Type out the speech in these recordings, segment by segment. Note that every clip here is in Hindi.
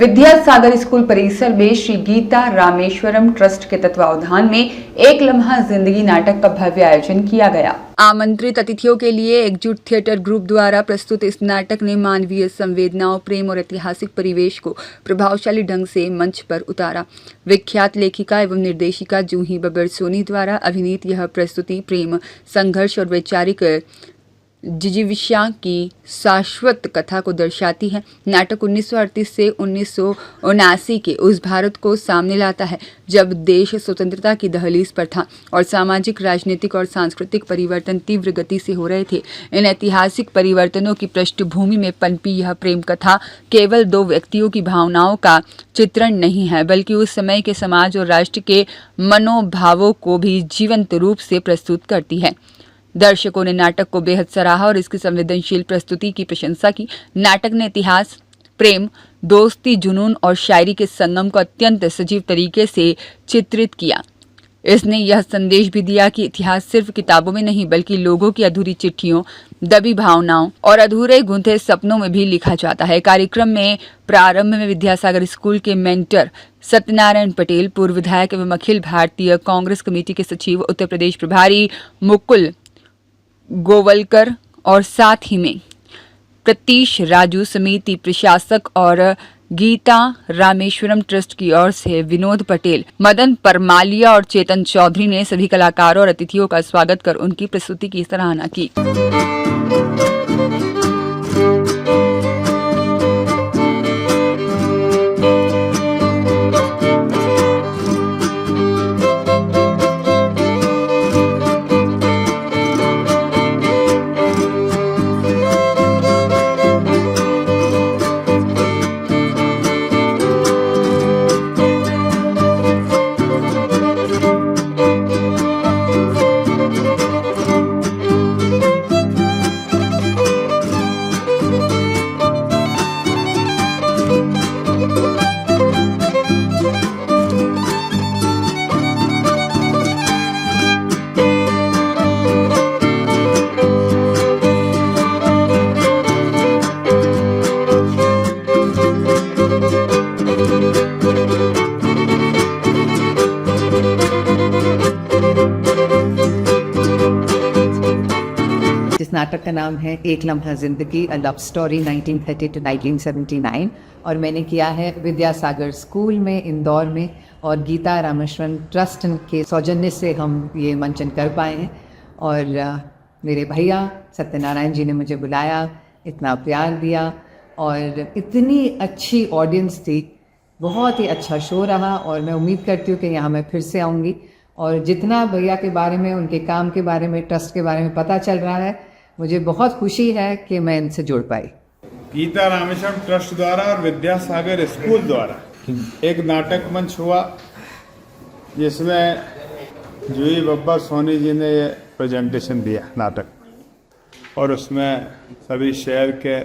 विद्यासागर स्कूल परिसर में श्री गीता रामेश्वरम ट्रस्ट के तत्वावधान में एक लम्हा जिंदगी नाटक का भव्य आयोजन किया गया। आमंत्रित अतिथियों के लिए एकजुट थिएटर ग्रुप द्वारा प्रस्तुत इस नाटक ने मानवीय संवेदनाओं, प्रेम और ऐतिहासिक परिवेश को प्रभावशाली ढंग से मंच पर उतारा। विख्यात लेखिका एवं निर्देशिका जूही बब्बर सोनी द्वारा अभिनीत यह प्रस्तुति प्रेम, संघर्ष और वैचारिक जिजीविषा की शाश्वत कथा को दर्शाती है। नाटक 1938 से 1979 के उस भारत को सामने लाता है जब देश स्वतंत्रता की दहलीज पर था और सामाजिक, राजनीतिक और सांस्कृतिक परिवर्तन तीव्र गति से हो रहे थे। इन ऐतिहासिक परिवर्तनों की पृष्ठभूमि में पनपी यह प्रेम कथा केवल दो व्यक्तियों की भावनाओं का चित्रण नहीं है, बल्कि उस समय के समाज और राष्ट्र के मनोभावों को भी जीवंत रूप से प्रस्तुत करती है। दर्शकों ने नाटक को बेहद सराहा और इसकी संवेदनशील प्रस्तुति की प्रशंसा की। नाटक ने इतिहास, प्रेम, दोस्ती, जुनून और शायरी के संगम को अत्यंत सजीव तरीके से चित्रित किया। इसने यह संदेश भी दिया कि इतिहास सिर्फ किताबों में नहीं, बल्कि लोगों की अधूरी चिट्ठियों, दबी भावनाओं और अधूरे गुंथे सपनों में भी लिखा जाता है। कार्यक्रम में प्रारंभ में विद्यासागर स्कूल के मेंटर सत्यनारायण पटेल, पूर्व विधायक एवं अखिल भारतीय कांग्रेस कमेटी के सचिव, उत्तर प्रदेश प्रभारी मुकुल गोवलकर और साथ ही में प्रतीश राजू, समिति प्रशासक और गीता रामेश्वरम ट्रस्ट की ओर से विनोद पटेल, मदन परमालिया और चेतन चौधरी ने सभी कलाकारों और अतिथियों का स्वागत कर उनकी प्रस्तुति की सराहना की। इस नाटक का नाम है एक लम्हा जिंदगी, अ लव स्टोरी 1930 to 1979 और मैंने किया है विद्यासागर स्कूल में, इंदौर में, और गीता रामेश्वरम ट्रस्ट के सौजन्य से हम ये मंचन कर पाए हैं। और मेरे भैया सत्यनारायण जी ने मुझे बुलाया, इतना प्यार दिया और इतनी अच्छी ऑडियंस थी। बहुत ही अच्छा शो रहा और मैं उम्मीद करती हूँ कि यहाँ मैं फिर से आऊँगी। और जितना भैया के बारे में, उनके काम के बारे में, ट्रस्ट के बारे में पता चल रहा है, मुझे बहुत खुशी है कि मैं इनसे जुड़ पाई। गीता रामेश्वरम ट्रस्ट द्वारा और विद्यासागर स्कूल द्वारा एक नाटक मंच हुआ जिसमें जूही बब्बर सोनी जी ने ये प्रेजेंटेशन दिया नाटक, और उसमें सभी शहर के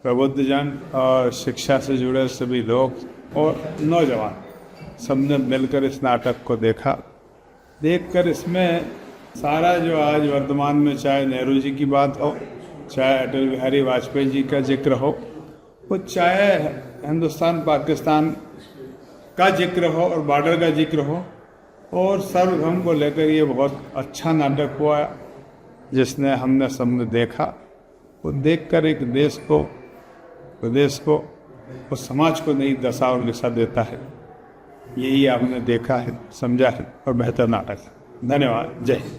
प्रबुद्धजन और शिक्षा से जुड़े सभी लोग और नौजवान सबने मिलकर इस नाटक को देखा। देखकर इसमें सारा जो आज वर्तमान में, चाहे नेहरू जी की बात हो, चाहे अटल बिहारी वाजपेयी जी का जिक्र हो, वो चाहे हिंदुस्तान पाकिस्तान का जिक्र हो और बॉर्डर का जिक्र हो, और सर्वधर्म को लेकर ये बहुत अच्छा नाटक हुआ जिसने हमने सबने देखा। वो देखकर एक देश को, प्रदेश को, उस समाज को नई दशा और दिशा देता है। यही आपने देखा है, समझा है और बेहतर नाटक है। धन्यवाद। जय हिंद।